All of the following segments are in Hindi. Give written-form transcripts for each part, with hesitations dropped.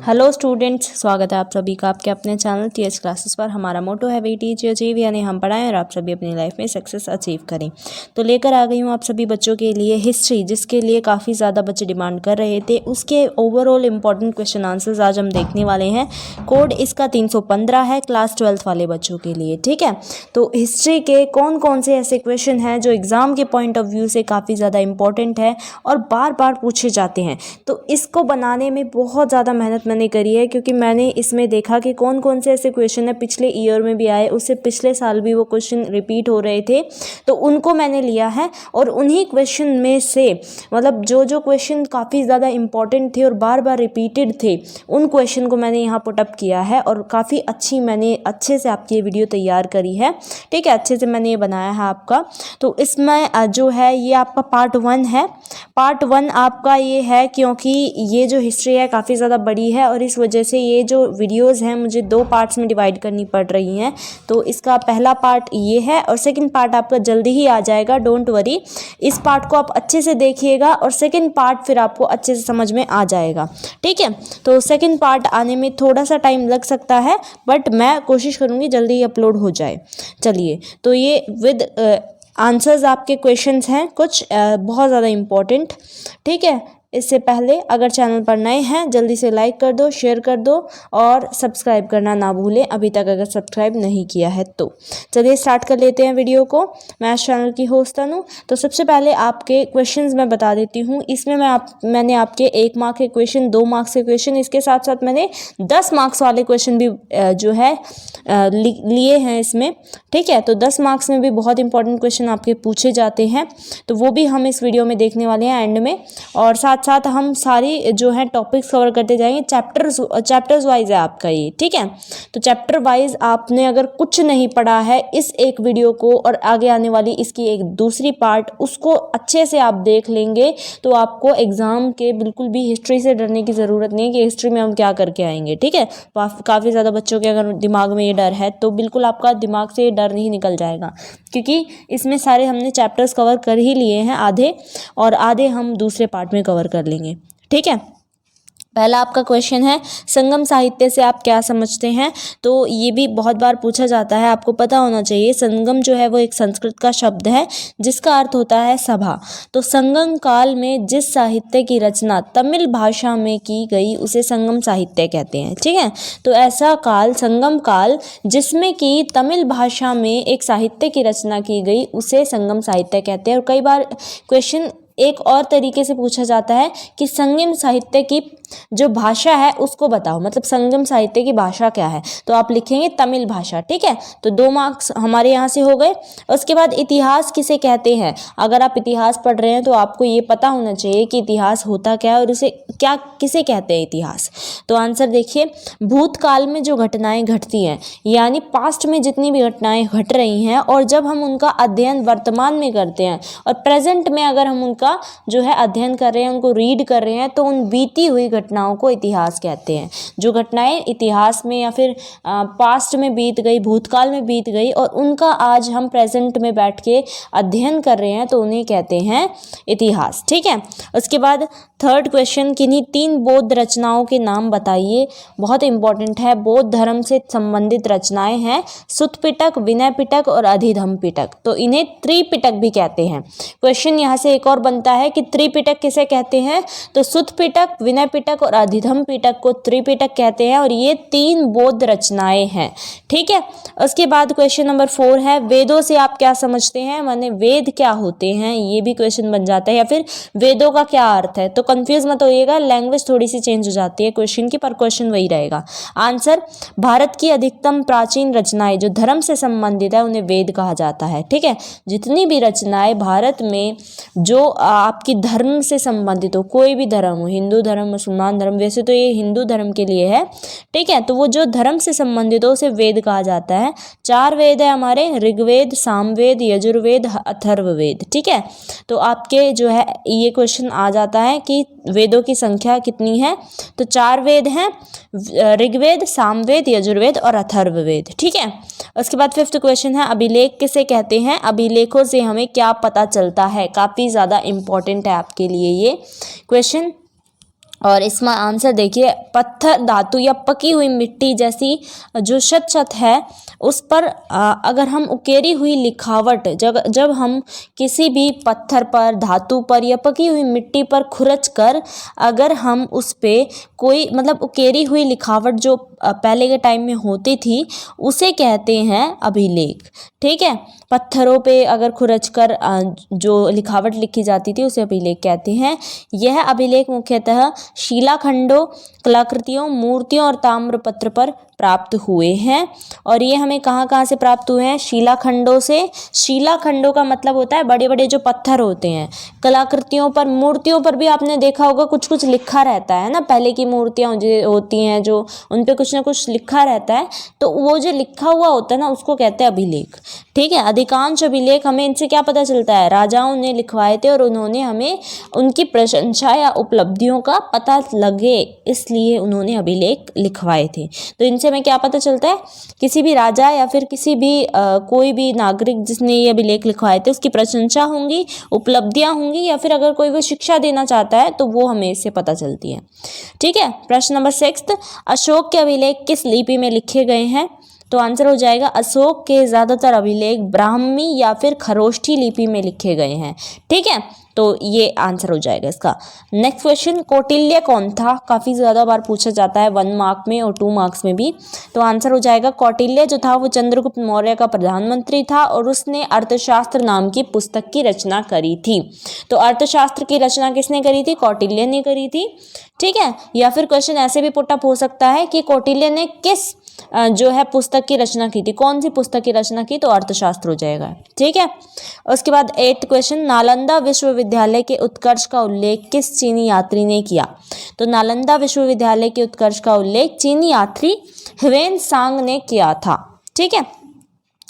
हेलो स्टूडेंट्स, स्वागत है आप सभी का आपके अपने चैनल टीएच क्लासेस पर। हमारा मोटो है वी टीच अचीव, यानी हम पढ़ाएं और आप सभी अपनी लाइफ में सक्सेस अचीव करें। तो लेकर आ गई हूँ आप सभी बच्चों के लिए हिस्ट्री, जिसके लिए काफ़ी ज़्यादा बच्चे डिमांड कर रहे थे। उसके ओवरऑल इंपॉर्टेंट क्वेश्चन आंसर्स आज हम देखने वाले हैं। कोड इसका 315 है क्लास 12th वाले बच्चों के लिए, ठीक है। तो हिस्ट्री के कौन कौन से ऐसे क्वेश्चन हैं जो एग्ज़ाम के पॉइंट ऑफ व्यू से काफ़ी ज़्यादा इंपॉर्टेंट है और बार बार पूछे जाते हैं, तो इसको बनाने में बहुत ज़्यादा मेहनत मैंने करी है, क्योंकि मैंने इसमें देखा कि कौन कौन से ऐसे क्वेश्चन है पिछले ईयर में भी आए, उससे पिछले साल भी वो क्वेश्चन रिपीट हो रहे थे, तो उनको मैंने लिया है। और उन्हीं क्वेश्चन में से मतलब जो जो क्वेश्चन काफ़ी ज़्यादा इंपॉर्टेंट थे और बार बार रिपीटेड थे, उन क्वेश्चन को मैंने यहाँ पुटअप किया है और काफ़ी मैंने अच्छे से आपकी ये वीडियो तैयार करी है, ठीक है। अच्छे से मैंने ये बनाया है आपका। तो इसमें जो है ये आपका पार्ट 1 है। पार्ट 1 आपका ये है क्योंकि ये जो हिस्ट्री है काफ़ी ज़्यादा बड़ी है और इस वजह से ये जो वीडियोस हैं मुझे 2 पार्ट्स में डिवाइड करनी पड़ रही हैं। तो इसका पहला पार्ट ये है और सेकंड पार्ट आपका जल्दी ही आ जाएगा, डोंट वरी। इस पार्ट को आप अच्छे से देखिएगा और सेकंड पार्ट फिर आपको अच्छे से समझ में आ जाएगा, ठीक है। तो सेकंड पार्ट आने में थोड़ा सा टाइम लग सकता है, बट मैं कोशिश करूँगी जल्दी ही अपलोड हो जाए। चलिए, तो ये विद आंसर्स आपके क्वेश्चंस हैं कुछ बहुत ज़्यादा इम्पोर्टेंट, ठीक है। इससे पहले अगर चैनल पर नए हैं जल्दी से लाइक कर दो, शेयर कर दो और सब्सक्राइब करना ना भूलें अभी तक अगर सब्सक्राइब नहीं किया है तो। चलिए स्टार्ट कर लेते हैं वीडियो को। मैं इस चैनल की होस्ट तनु। तो सबसे पहले आपके क्वेश्चंस मैं बता देती हूँ। इसमें मैंने आपके 1 मार्क के क्वेश्चन, 2 मार्क्स के क्वेश्चन, इसके साथ साथ मैंने 10 मार्क्स वाले क्वेश्चन भी जो है लिए हैं इसमें, ठीक है। तो 10 मार्क्स में भी बहुत इंपॉर्टेंट क्वेश्चन आपके पूछे जाते हैं, तो वो भी हम इस वीडियो में देखने वाले हैं एंड में। और साथ साथ हम सारी जो है टॉपिक्स कवर करते जाएंगे। चैप्टर्स वाइज है आपका ये, ठीक है। तो चैप्टर वाइज आपने अगर कुछ नहीं पढ़ा है इस एक वीडियो को और आगे आने वाली इसकी एक दूसरी पार्ट, उसको अच्छे से आप देख लेंगे तो आपको एग्जाम के बिल्कुल भी हिस्ट्री से डरने की ज़रूरत नहीं है कि हिस्ट्री में हम क्या करके आएंगे, ठीक है। काफ़ी ज़्यादा बच्चों के अगर दिमाग में ये डर है तो बिल्कुल आपका दिमाग से ये डर नहीं निकल जाएगा, क्योंकि इसमें सारे हमने चैप्टर्स कवर कर ही लिए हैं आधे, और आधे हम दूसरे पार्ट में कवर कर लेंगे, ठीक है। पहला आपका क्वेश्चन है, संगम साहित्य से आप क्या समझते हैं। तो ये भी बहुत बार पूछा जाता है, आपको पता होना चाहिए। संगम जो है वो एक संस्कृत का शब्द है जिसका अर्थ होता है सभा। तो संगम काल में जिस साहित्य की रचना तमिल भाषा में की गई उसे संगम साहित्य कहते हैं, ठीक है। तो ऐसा काल, संगम काल, जिसमें कि तमिल भाषा में एक साहित्य की रचना की गई उसे संगम साहित्य कहते हैं। और कई बार क्वेश्चन एक और तरीके से पूछा जाता है कि संगम साहित्य की जो भाषा है उसको बताओ, मतलब संगम साहित्य की भाषा क्या है, तो आप लिखेंगे तमिल भाषा, ठीक है। तो 2 मार्क्स हमारे यहाँ से हो गए। उसके बाद इतिहास किसे कहते हैं। अगर आप इतिहास पढ़ रहे हैं तो आपको ये पता होना चाहिए कि इतिहास होता क्या है और उसे किसे कहते हैं इतिहास। तो आंसर देखिए, भूतकाल में जो घटनाएं घटती हैं, यानी पास्ट में जितनी भी घटनाएं घट रही हैं और जब हम उनका अध्ययन वर्तमान में करते हैं और प्रेजेंट में अगर हम उनका जो है अध्ययन कर रहे हैं, उनको रीड कर रहे हैं, तो उन बीती हुई घटनाओं को इतिहास कहते हैं। जो घटनाएं इतिहास में या फिर पास्ट में बीत गई, भूतकाल में बीत गई और उनका आज हम प्रेजेंट में बैठ के अध्ययन कर रहे हैं, तो उन्हें कहते हैं इतिहास, ठीक है। उसके बाद थर्ड क्वेश्चन, किन्हीं 3 बौद्ध रचनाओं के नाम बताइए। बहुत इंपॉर्टेंट है, बौद्ध धर्म से संबंधित रचनाएं हैं सुत्त पिटक, विनय पिटक और अधिधम्म पिटक। तो इन्हें त्रिपिटक भी कहते हैं। क्वेश्चन यहाँ से एक और बनता है कि त्रिपिटक किसे कहते हैं, तो सुत्त पिटक, विनय पिटक और अधिधम्म पिटक को त्रिपिटक कहते हैं और ये 3 बौद्ध रचनाएं हैं, ठीक है। उसके बाद क्वेश्चन नंबर 4 है, वेदों से आप क्या समझते हैं, माने वेद क्या होते हैं, ये भी क्वेश्चन बन जाता है, या फिर वेदों का क्या अर्थ है। तो कंफ्यूज मत होइएगा, लैंग्वेज थोड़ी सी चेंज हो जाती है क्वेश्चन की, पर क्वेश्चन वही रहेगा। आंसर, भारत की अधिकतम प्राचीन रचनाएं जो धर्म से संबंधित है उन्हें वेद कहा जाता है, ठीक है। जितनी भी रचनाएं भारत में जो आपकी धर्म से संबंधित हो, कोई भी धर्म हो, हिंदू धर्म, मुसलमान धर्म, वैसे तो ये हिंदू धर्म के लिए है, ठीक है। तो वो जो धर्म से संबंधित हो उसे वेद कहा जाता है। 4 वेद है हमारे, ऋग्वेद, सामवेद, यजुर्वेद, अथर्ववेद, ठीक है। तो आपके जो है ये क्वेश्चन आ जाता है कि वेदों की संख्या कितनी है। तो 4 वेद हैं, ऋग्वेद, सामवेद, यजुर्वेद और अथर्ववेद, ठीक है। उसके बाद 5th क्वेश्चन है, अभिलेख किसे कहते हैं। अभिलेखों से हमें क्या पता चलता है। काफ़ी ज़्यादा इंपॉर्टेंट है आपके लिए ये क्वेश्चन। और इसमें आंसर देखिए, पत्थर, धातु या पकी हुई मिट्टी जैसी जो शत है उस पर अगर हम उकेरी हुई लिखावट, जब हम किसी भी पत्थर पर, धातु पर या पकी हुई मिट्टी पर खुरच कर अगर हम उस पे कोई मतलब उकेरी हुई लिखावट जो पहले के टाइम में होती थी उसे कहते हैं अभिलेख। ठीक है, पत्थरों पे अगर खुरच कर जो लिखावट लिखी जाती थी उसे अभिलेख कहते हैं। यह अभिलेख मुख्यतः शिलाखंडों, कलाकृतियों, मूर्तियों और ताम्रपत्र पर प्राप्त हुए हैं। और ये हमें कहाँ से प्राप्त हुए हैं? शिलाखंडों से। शिलाखंडों का मतलब होता है बड़े बड़े जो पत्थर होते हैं। कलाकृतियों पर, मूर्तियों पर भी आपने देखा होगा कुछ कुछ लिखा रहता है ना, पहले की मूर्तियाँ होती हैं जो उन पे कुछ ना कुछ लिखा रहता है, तो वो जो लिखा हुआ होता है ना उसको कहते हैं अभिलेख। ठीक है, अधिकांश अभिलेख हमें इनसे क्या पता चलता है? राजाओं ने लिखवाए थे और उन्होंने हमें उनकी प्रशंसा या उपलब्धियों का पता लगे इसलिए उन्होंने अभिलेख लिखवाए थे। तो इनसे हमें क्या पता चलता है? किसी भी राजा या फिर किसी भी कोई भी नागरिक जिसने ये अभिलेख लिखवाए थे उसकी प्रशंसा होंगी, उपलब्धियां होंगी, या फिर अगर कोई वो शिक्षा देना चाहता है तो वो हमें इससे पता चलती है। ठीक है, प्रश्न नंबर 6, अशोक के अभिलेख किस लिपि में लिखे गए हैं? तो आंसर हो जाएगा, अशोक के ज़्यादातर अभिलेख ब्राह्मी या फिर खरोष्ठी लिपि में लिखे गए हैं। ठीक है, तो ये आंसर हो जाएगा इसका। नेक्स्ट क्वेश्चन, कौटिल्य कौन था? काफ़ी ज़्यादा बार पूछा जाता है 1 मार्क में और 2 मार्क्स में भी। तो आंसर हो जाएगा, कौटिल्य जो था वो चंद्रगुप्त मौर्य का प्रधानमंत्री था और उसने अर्थशास्त्र नाम की पुस्तक की रचना करी थी। तो अर्थशास्त्र की रचना किसने करी थी? कौटिल्य ने करी थी। ठीक है, या फिर क्वेश्चन ऐसे भी पुटअप हो सकता है कि कौटिल्य ने किस जो है पुस्तक की रचना की थी, कौन सी पुस्तक की रचना की? तो अर्थशास्त्र हो जाएगा। ठीक है, उसके बाद 8th क्वेश्चन, नालंदा विश्वविद्यालय के उत्कर्ष का उल्लेख किस चीनी यात्री ने किया? तो नालंदा विश्वविद्यालय के उत्कर्ष का उल्लेख चीनी यात्री ह्वेन सांग ने किया था। ठीक है,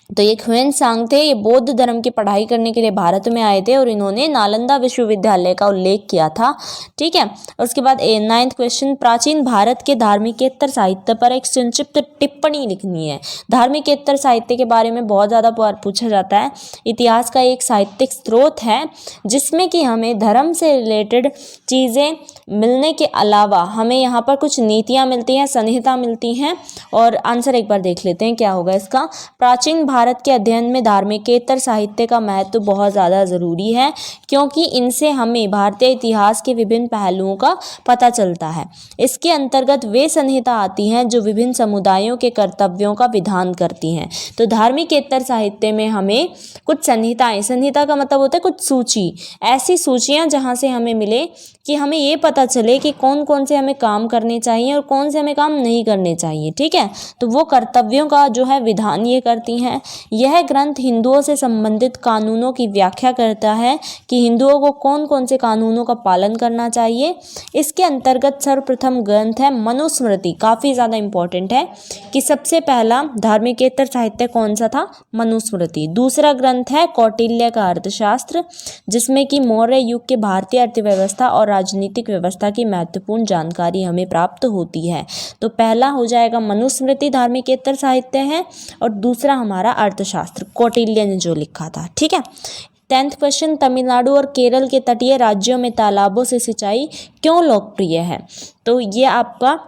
तो ये ह्वेन सांग थे, ये बौद्ध धर्म की पढ़ाई करने के लिए भारत में आए थे और इन्होंने नालंदा विश्वविद्यालय का उल्लेख किया था। ठीक है, उसके बाद 9th क्वेश्चन, प्राचीन भारत के धार्मिकेतर साहित्य पर एक संक्षिप्त टिप्पणी लिखनी है। धार्मिकेतर साहित्य के बारे में बहुत ज़्यादा पूछा जाता है। इतिहास का एक साहित्यिक स्रोत है जिसमें कि हमें धर्म से रिलेटेड चीज़ें मिलने के अलावा हमें यहाँ पर कुछ नीतियाँ मिलती हैं, संहिता मिलती हैं। और आंसर एक बार देख लेते हैं क्या होगा इसका। प्राचीन भारत के अध्ययन में धार्मिकेतर साहित्य का महत्व बहुत ज़्यादा ज़रूरी है क्योंकि इनसे हमें भारतीय इतिहास के विभिन्न पहलुओं का पता चलता है। इसके अंतर्गत वे संहिता आती हैं जो विभिन्न समुदायों के कर्तव्यों का विधान करती हैं। तो धार्मिकेतर साहित्य में हमें कुछ संहिताएं, संहिता का मतलब होता है कुछ सूची, ऐसी सूचियाँ जहाँ से हमें मिले कि हमें ये पता चले कि कौन कौन से हमें काम करने चाहिए और कौन से हमें काम नहीं करने चाहिए। ठीक है, तो वो कर्तव्यों का जो है विधान ये करती हैं। यह ग्रंथ हिंदुओं से संबंधित कानूनों की व्याख्या करता है कि हिंदुओं को कौन कौन से कानूनों का पालन करना चाहिए। इसके अंतर्गत सर्वप्रथम ग्रंथ है मनुस्मृति। काफ़ी ज़्यादा इंपॉर्टेंट है कि सबसे पहला धार्मिकेतर साहित्य कौन सा था? मनुस्मृति। दूसरा ग्रंथ है कौटिल्य का अर्थशास्त्र जिसमें कि मौर्य युग के भारतीय अर्थव्यवस्था और राजनीतिक व्यवस्था की महत्वपूर्ण जानकारी हमें प्राप्त होती है। तो पहला हो जाएगा मनुस्मृति धार्मिकेतर साहित्य है और दूसरा हमारा अर्थशास्त्र कौटिल्य ने जो लिखा था। ठीक है, 10th क्वेश्चन, तमिलनाडु और केरल के तटीय राज्यों में तालाबों से सिंचाई क्यों लोकप्रिय है? तो ये आपका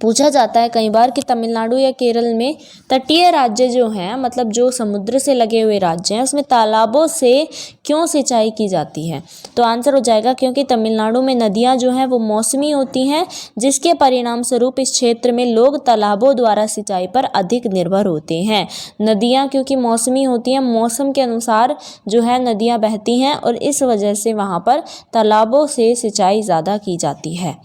पूछा जाता है कई बार कि तमिलनाडु या केरल में तटीय राज्य जो हैं, मतलब जो समुद्र से लगे हुए राज्य हैं, उसमें तालाबों से क्यों सिंचाई की जाती है? तो आंसर हो जाएगा क्योंकि तमिलनाडु में नदियां जो हैं वो मौसमी होती हैं जिसके परिणाम स्वरूप इस क्षेत्र में लोग तालाबों द्वारा सिंचाई पर अधिक निर्भर होते हैं। नदियाँ क्योंकि मौसमी होती हैं, मौसम के अनुसार जो है नदियाँ बहती हैं और इस वजह से वहाँ पर तालाबों से सिंचाई ज़्यादा की जाती है।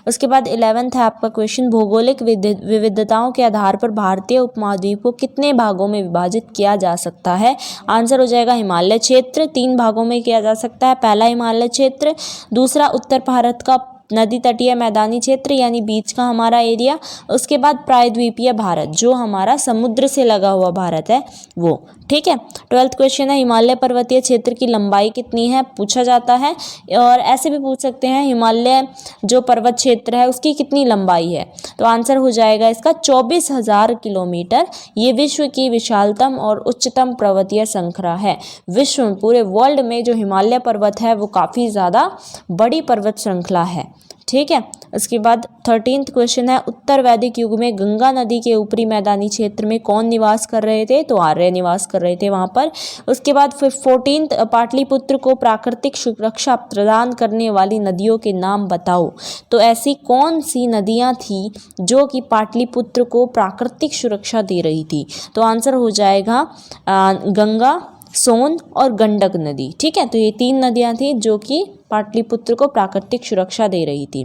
उसके बाद 11th है आपका क्वेश्चन, भौगोलिक विविधताओं के आधार पर भारतीय उपमहाद्वीप को कितने भागों में विभाजित किया जा सकता है? आंसर हो जाएगा हिमालय क्षेत्र। 3 भागों में किया जा सकता है। पहला हिमालय क्षेत्र, दूसरा उत्तर भारत का नदी तटीय मैदानी क्षेत्र यानी बीच का हमारा एरिया, उसके बाद प्रायद्वीपीय भारत जो हमारा समुद्र से लगा हुआ भारत है वो। ठीक है, 12th क्वेश्चन है, हिमालय पर्वतीय क्षेत्र की लंबाई कितनी है? पूछा जाता है। और ऐसे भी पूछ सकते हैं हिमालय जो पर्वत क्षेत्र है उसकी कितनी लंबाई है? तो आंसर हो जाएगा इसका 24,000 किलोमीटर। ये विश्व की विशालतम और उच्चतम पर्वतीय श्रृंखला है। विश्व में, पूरे वर्ल्ड में जो हिमालय पर्वत है वो काफ़ी ज़्यादा बड़ी पर्वत श्रृंखला है। ठीक है। उसके बाद 13th क्वेश्चन है, उत्तर वैदिक युग में गंगा नदी के ऊपरी मैदानी क्षेत्र में कौन निवास कर रहे थे? तो आर्य निवास कर रहे थे वहाँ पर। उसके बाद 14th, पाटलिपुत्र को प्राकृतिक सुरक्षा प्रदान करने वाली नदियों के नाम बताओ। तो ऐसी कौन सी नदियाँ थी जो कि पाटलिपुत्र को प्राकृतिक सुरक्षा दे रही थी? तो आंसर हो जाएगा गंगा, सोन और गंडक नदी। ठीक है, तो ये 3 नदियाँ थी जो कि पाटलिपुत्र को प्राकृतिक सुरक्षा दे रही थी।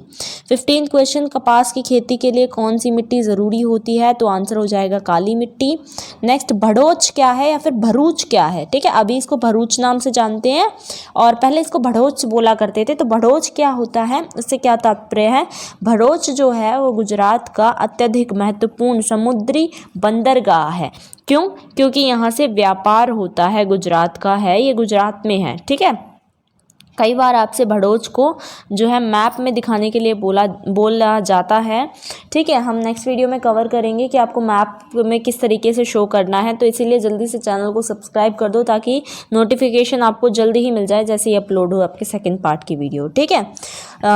15th क्वेश्चन, कपास की खेती के लिए कौन सी मिट्टी ज़रूरी होती है? तो आंसर हो जाएगा काली मिट्टी। नेक्स्ट, भड़ोच क्या है या फिर भरूच क्या है? ठीक है, अभी इसको भरूच नाम से जानते हैं और पहले इसको भड़ोच बोला करते थे। तो भड़ोच क्या होता है, उससे क्या तात्पर्य है? भड़ोच जो है वो गुजरात का अत्यधिक महत्वपूर्ण समुद्री बंदरगाह है। क्यों? क्योंकि यहाँ से व्यापार होता है, गुजरात का है, ये गुजरात में है। ठीक है, कई बार आपसे भड़ोच को जो है मैप में दिखाने के लिए बोला जाता है। ठीक है, हम नेक्स्ट वीडियो में कवर करेंगे कि आपको मैप में किस तरीके से शो करना है। तो इसीलिए जल्दी से चैनल को सब्सक्राइब कर दो ताकि नोटिफिकेशन आपको जल्दी ही मिल जाए जैसे ही अपलोड हो आपके सेकंड पार्ट की वीडियो। ठीक है,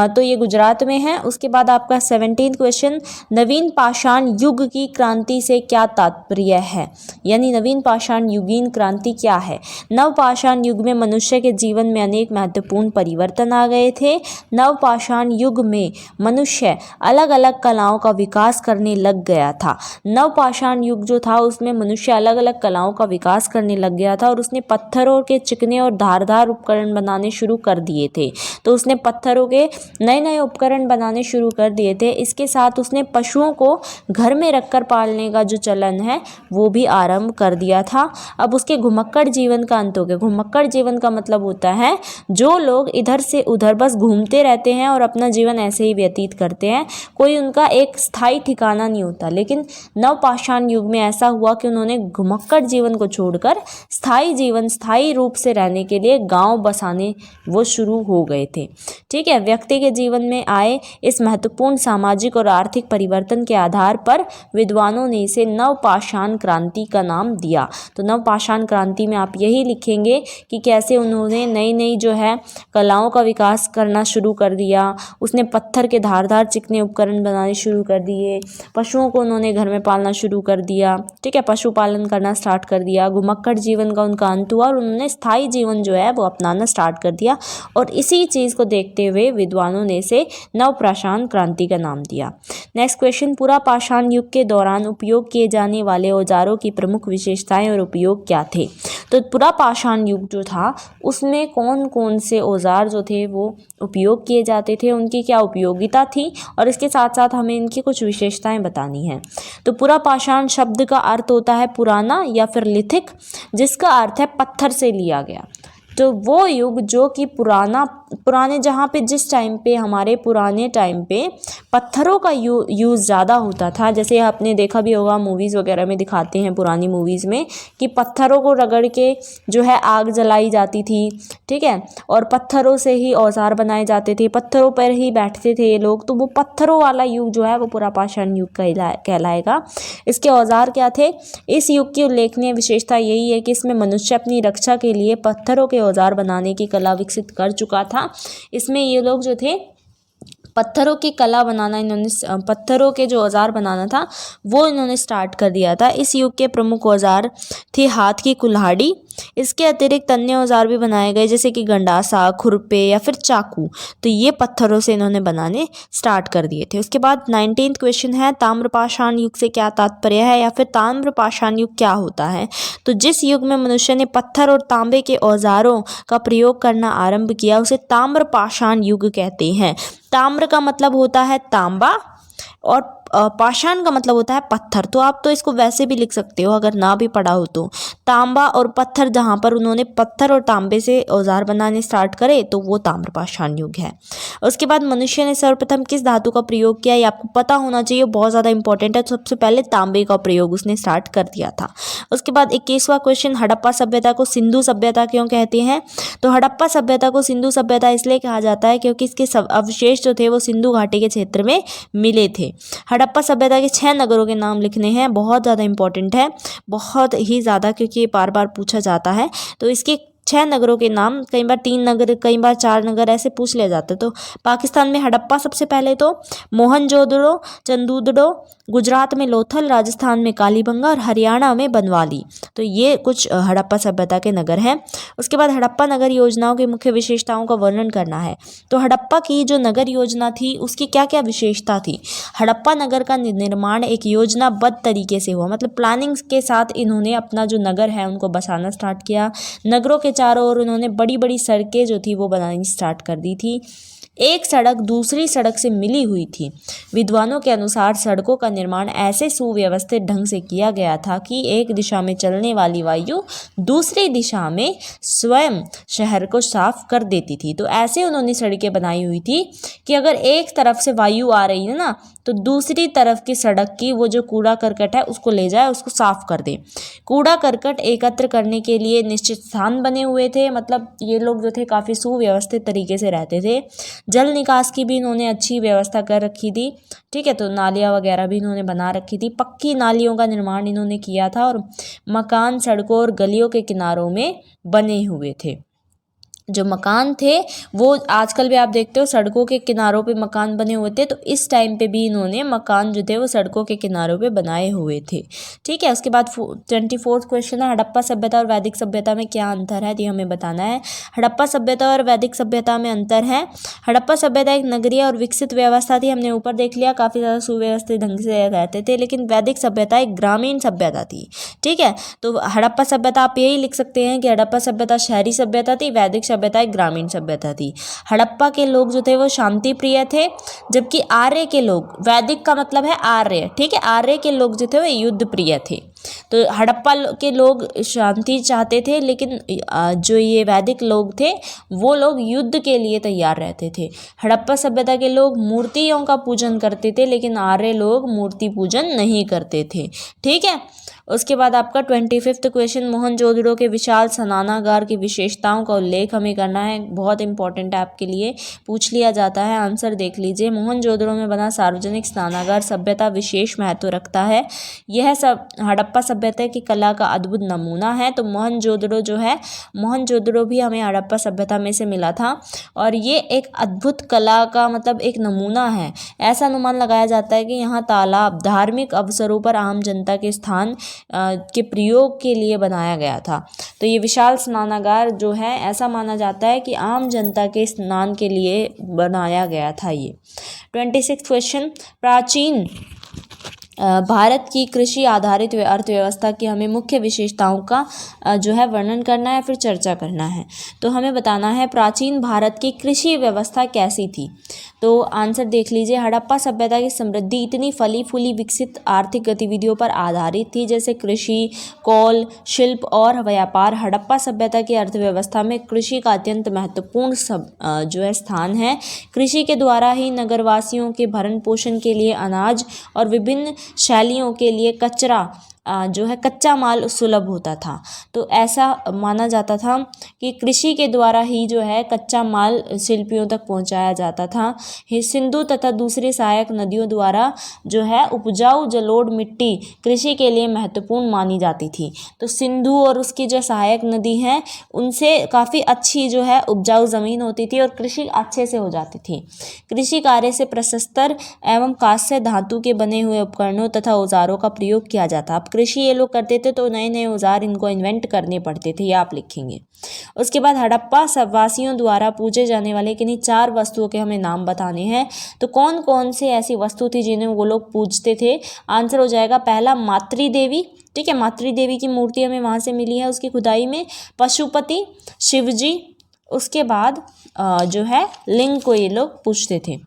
तो ये गुजरात में है। उसके बाद आपका 17th क्वेश्चन, नवीन पाषाण युग की क्रांति से क्या तात्पर्य है? यानी नवीन पाषाण युगीन क्रांति क्या है? नव पाषाण युग में मनुष्य के जीवन में अनेक महत्वपूर्ण परिवर्तन आ गए थे। नव पाषाण युग में मनुष्य अलग अलग कलाओं का विकास करने लग गया था। नव पाषाण युग जो था उसमें मनुष्य अलग अलग कलाओं का विकास करने लग गया था और उसने पत्थरों के चिकने और धारदार उपकरण बनाने शुरू कर दिए थे। तो उसने पत्थरों के नए नए उपकरण बनाने शुरू कर दिए थे। इसके साथ उसने पशुओं को घर में रखकर पालने का जो चलन है वो भी आरंभ कर दिया था। अब उसके घुमक्कड़ जीवन का अंत हो गया। घुमक्कड़ जीवन का मतलब होता है जो लोग इधर से उधर बस घूमते रहते हैं और अपना जीवन ऐसे ही व्यतीत करते हैं, कोई उनका एक स्थायी ठिकाना नहीं होता। लेकिन नवपाषाण युग में ऐसा हुआ कि उन्होंने घुमक्कड़ जीवन को छोड़कर स्थायी जीवन, स्थायी रूप से रहने के लिए गांव बसाने वो शुरू हो गए थे। ठीक है, व्यक्ति के जीवन में आए इस महत्वपूर्ण सामाजिक और आर्थिक परिवर्तन के आधार पर विद्वानों ने इसे नवपाषाण क्रांति का नाम दिया। तो नवपाषाण क्रांति में आप यही लिखेंगे कि कैसे उन्होंने नई नई जो है कलाओं का विकास करना शुरू कर दिया। उसने पत्थर के धारदार चिकने उपकरण बनाने शुरू कर दिए, पशुओं को उन्होंने घर में पालना शुरू कर दिया। ठीक है, पशुपालन करना स्टार्ट कर दिया। घुमक्कड़ जीवन का उनका अंत हुआ और उन्होंने स्थायी जीवन जो है वो अपनाना स्टार्ट कर दिया। और इसी चीज़ को देखते हुए विद्वानों ने इसे नवपाषाण क्रांति का नाम दिया। नेक्स्ट क्वेश्चन, पूरा पाषाण युग के दौरान उपयोग किए जाने वाले औजारों की प्रमुख विशेषताएं और उपयोग क्या थे? तो पूरा पाषाण युग जो था उसमें कौन कौन से औजार जो थे वो उपयोग किए जाते थे, उनकी क्या उपयोगिता थी और इसके साथ साथ हमें इनकी कुछ विशेषताएं बतानी है। तो पूरा पाषाण शब्द का अर्थ होता है पुराना या फिर लिथिक, जिसका अर्थ है पत्थर से लिया गया। तो वो युग जो कि पुराने जहाँ पे जिस टाइम पे हमारे पुराने टाइम पे पत्थरों का यूज़ ज़्यादा होता था, जैसे आपने देखा भी होगा मूवीज़ वगैरह में दिखाते हैं पुरानी मूवीज़ में कि पत्थरों को रगड़ के जो है आग जलाई जाती थी। ठीक है, और पत्थरों से ही औजार बनाए जाते थे, पत्थरों पर ही बैठते थे ये लोग। तो वो पत्थरों वाला युग जो है वो पूरा पाषाण युग कहलाएगा। इसके औजार क्या थे? इस युग की उल्लेखनीय विशेषता यही है कि इसमें मनुष्य अपनी रक्षा के लिए पत्थरों के औजार बनाने की कला विकसित कर चुका था। इसमें ये लोग जो थे पत्थरों की कला बनाना, इन्होंने पत्थरों के जो औजार बनाना था वो इन्होंने स्टार्ट कर दिया था। इस युग के प्रमुख औजार थे हाथ की कुल्हाड़ी। इसके अतिरिक्त अन्य औजार भी बनाए गए जैसे कि गंडासा, खुरपे या फिर चाकू। तो ये पत्थरों से इन्होंने बनाने स्टार्ट कर दिए थे। उसके बाद 19th क्वेश्चन है, ताम्रपाषाण युग से क्या तात्पर्य है या फिर ताम्रपाषाण युग क्या होता है? तो जिस युग में मनुष्य ने पत्थर और तांबे के औजारों का प्रयोग करना आरंभ किया उसे ताम्रपाषाण युग कहते हैं। ताम्र का मतलब होता है तांबा और पाषाण का मतलब होता है पत्थर। तो आप तो इसको वैसे भी लिख सकते हो अगर ना भी पढ़ा हो तो। तांबा और पत्थर, जहाँ पर उन्होंने पत्थर और तांबे से औजार बनाने स्टार्ट करे तो वो ताम्रपाषाण युग है। उसके बाद मनुष्य ने सर्वप्रथम किस धातु का प्रयोग किया, ये आपको पता होना चाहिए, बहुत ज़्यादा इंपॉर्टेंट है। सबसे पहले तांबे का प्रयोग उसने स्टार्ट कर दिया था। उसके बाद 21वां क्वेश्चन, हड़प्पा सभ्यता को सिंधु सभ्यता क्यों कहते हैं? तो हड़प्पा सभ्यता को सिंधु सभ्यता इसलिए कहा जाता है क्योंकि इसके अवशेष जो थे वो सिंधु घाटी के क्षेत्र में मिले थे। हड़प्पा सभ्यता के 6 नगरों के नाम लिखने हैं, बहुत ज़्यादा इंपॉर्टेंट है, बहुत ही ज़्यादा, क्योंकि ये बार बार पूछा जाता है। तो इसके 6 नगरों के नाम, कई बार 3 नगर, कई बार 4 नगर ऐसे पूछ लिया जाता है। तो पाकिस्तान में हड़प्पा सबसे पहले, तो मोहनजोदड़ो, चंदूदड़ो, गुजरात में लोथल, राजस्थान में कालीबंगा और हरियाणा में बनवाली। तो ये कुछ हड़प्पा सभ्यता के नगर हैं। उसके बाद हड़प्पा नगर योजनाओं की मुख्य विशेषताओं का वर्णन करना है। तो हड़प्पा की जो नगर योजना थी उसकी क्या क्या विशेषता थी। हड़प्पा नगर का निर्माण एक योजनाबद्ध तरीके से हुआ, मतलब प्लानिंग के साथ इन्होंने अपना जो नगर है उनको बसाना स्टार्ट किया। नगरों के चारों ओर उन्होंने बड़ी बड़ी सड़कें जो थी वो बनानी स्टार्ट कर दी थी। एक सड़क दूसरी सड़क से मिली हुई थी। विद्वानों के अनुसार सड़कों का निर्माण ऐसे सुव्यवस्थित ढंग से किया गया था कि एक दिशा में चलने वाली वायु दूसरी दिशा में स्वयं शहर को साफ कर देती थी। तो ऐसे उन्होंने सड़कें बनाई हुई थी कि अगर एक तरफ से वायु आ रही है ना, तो दूसरी तरफ की सड़क की वो जो कूड़ा करकट है उसको ले जाए, उसको साफ कर दे। कूड़ा करकट एकत्र करने के लिए निश्चित स्थान बने हुए थे, मतलब ये लोग जो थे काफ़ी सुव्यवस्थित तरीके से रहते थे। जल निकास की भी इन्होंने अच्छी व्यवस्था कर रखी थी, ठीक है। तो नालियाँ वगैरह भी इन्होंने बना रखी थी, पक्की नालियों का निर्माण इन्होंने किया था और मकान सड़कों और गलियों के किनारों में बने हुए थे। जो मकान थे वो आजकल भी आप देखते हो सड़कों के किनारों पे मकान बने हुए थे, तो इस टाइम पे भी इन्होंने मकान जो थे वो सड़कों के किनारों पे बनाए हुए थे, ठीक है। उसके बाद 24वां क्वेश्चन है, हड़प्पा सभ्यता और वैदिक सभ्यता में क्या अंतर है, ये हमें बताना है। हड़प्पा सभ्यता और वैदिक सभ्यता में अंतर है। हड़प्पा सभ्यता एक नगरीय और विकसित व्यवस्था थी, हमने ऊपर देख लिया, काफ़ी ज़्यादा सुव्यवस्थित ढंग से रहते थे। लेकिन वैदिक सभ्यता एक ग्रामीण सभ्यता थी, ठीक है। तो हड़प्पा सभ्यता आप यही लिख सकते हैं कि हड़प्पा सभ्यता शहरी सभ्यता थी, वैदिक सभ्यता एक ग्रामीण सभ्यता थी। हड़प्पा के लोग जो थे वो शांति प्रिय थे, जबकि आर्य के लोग, वैदिक का मतलब है आर्य, ठीक है, आर्य के लोग जो थे वो युद्ध प्रिय थे। तो हड़प्पा के लोग शांति चाहते थे, लेकिन जो ये वैदिक लोग थे वो लोग युद्ध के लिए तैयार रहते थे। हड़प्पा सभ्यता के लोग मूर्तियों का पूजन करते थे, लेकिन आर्य लोग मूर्ति पूजन नहीं करते थे, ठीक है। उसके बाद आपका 25वां क्वेश्चन, मोहनजोदड़ो के विशाल स्नानागार की विशेषताओं का उल्लेख हमें करना है। बहुत इंपॉर्टेंट है आपके लिए, पूछ लिया जाता है, आंसर देख लीजिए। मोहनजोदड़ो में बना सार्वजनिक स्नानागार सभ्यता विशेष महत्व रखता है। यह सब हड़प्पा सभ्यता की कला का अद्भुत नमूना है। तो मोहनजोदड़ो जो है, मोहनजोदड़ो भी हमें हड़प्पा सभ्यता में से मिला था और ये एक अद्भुत कला का मतलब एक नमूना है। ऐसा अनुमान लगाया जाता है कि यहाँ तालाब धार्मिक अवसरों पर आम जनता के स्थान के प्रयोग के लिए बनाया गया था। तो ये विशाल स्नानागार जो है ऐसा माना जाता है कि आम जनता के स्नान के लिए बनाया गया था ये। 26वां क्वेश्चन, प्राचीन भारत की कृषि आधारित अर्थव्यवस्था की हमें मुख्य विशेषताओं का जो है वर्णन करना है, फिर चर्चा करना है। तो हमें बताना है प्राचीन भारत की कृषि व्यवस्था कैसी थी। तो आंसर देख लीजिए, हड़प्पा सभ्यता की समृद्धि इतनी फली फूली विकसित आर्थिक गतिविधियों पर आधारित थी, जैसे कृषि, कौल, शिल्प और व्यापार। हड़प्पा सभ्यता की अर्थव्यवस्था में कृषि का अत्यंत महत्वपूर्ण जो है स्थान है। कृषि के द्वारा ही नगरवासियों के भरण पोषण के लिए अनाज और विभिन्न शैलियों के लिए जो है कच्चा माल सुलभ होता था। तो ऐसा माना जाता था कि कृषि के द्वारा ही जो है कच्चा माल शिल्पियों तक पहुंचाया जाता था। सिंधु तथा दूसरी सहायक नदियों द्वारा जो है उपजाऊ जलोढ़ मिट्टी कृषि के लिए महत्वपूर्ण मानी जाती थी। तो सिंधु और उसकी जो सहायक नदी हैं उनसे काफ़ी अच्छी जो है उपजाऊ ज़मीन होती थी और कृषि अच्छे से हो जाती थी। कृषि कार्य से प्रशस्तर एवं कांस्य धातु के बने हुए उपकरणों तथा औजारों का प्रयोग किया जाता। अब कृषि ये लोग करते थे तो नए नए औजार इनको इन्वेंट करने पड़ते थे, ये आप लिखेंगे। उसके बाद हड़प्पा वासियों द्वारा पूजे जाने वाले किन्हीं 4 वस्तुओं के हमें नाम बताने हैं। तो कौन कौन से ऐसी वस्तु थी जिन्हें वो लोग पूजते थे। आंसर हो जाएगा पहला मातृदेवी, ठीक है, मातृदेवी की मूर्ति हमें वहाँ से मिली है उसकी खुदाई में। पशुपति, शिवजी, उसके बाद जो है लिंग को ये लोग पूजते थे।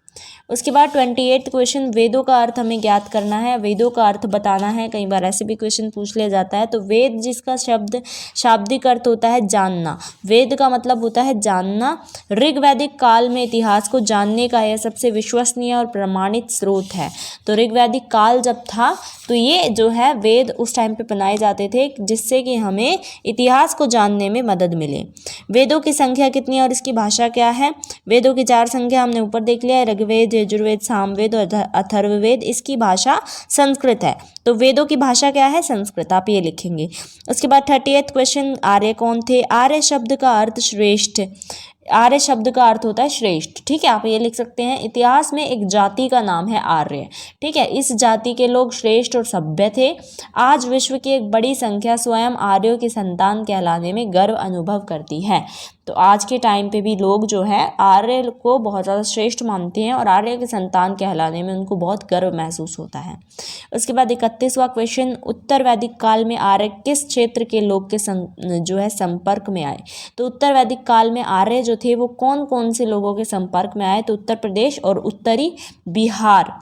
उसके बाद 28वां क्वेश्चन, वेदों का अर्थ हमें ज्ञात करना है, वेदों का अर्थ बताना है। कई बार ऐसे भी क्वेश्चन पूछ लिया जाता है। तो वेद जिसका शाब्दिक अर्थ होता है जानना, वेद का मतलब होता है जानना। ऋग्वैदिक काल में इतिहास को जानने का यह सबसे विश्वसनीय और प्रमाणित स्रोत है। तो ऋग्वैदिक काल जब था तो तो ये जो है वेद उस टाइम पे बनाए जाते थे जिससे कि हमें इतिहास को जानने में मदद मिले। वेदों की संख्या कितनी है और इसकी भाषा क्या है? वेदों की 4 संख्या हमने ऊपर देख लिया है, ऋग्वेद, यजुर्वेद, सामवेद और अथर्ववेद। इसकी भाषा संस्कृत है। तो वेदों की भाषा क्या है? संस्कृत। आप ये लिखेंगे। उसके बाद 38वां क्वेश्चन, आर्य कौन थे? आर्य शब्द का अर्थ श्रेष्ठ। आर्य शब्द का अर्थ होता है श्रेष्ठ। ठीक है, आप ये लिख सकते हैं। इतिहास में एक जाति का नाम है आर्य। ठीक है, इस जाति के लोग श्रेष्ठ और सभ्य थे। आज विश्व की एक बड़ी संख्या स्वयं आर्यों की संतान कहलाने में गर्व अनुभव करती है। तो आज के टाइम पे भी लोग जो है आर्य को बहुत ज़्यादा श्रेष्ठ मानते हैं और आर्य की संतान कहलाने में उनको बहुत गर्व महसूस होता है। उसके बाद 31वां क्वेश्चन, उत्तर वैदिक काल में आर्य किस क्षेत्र के लोग के जो है संपर्क में आए? तो उत्तर वैदिक काल में आर्य जो थे वो कौन कौन से लोगों के संपर्क में आए? तो उत्तर प्रदेश और उत्तरी बिहार।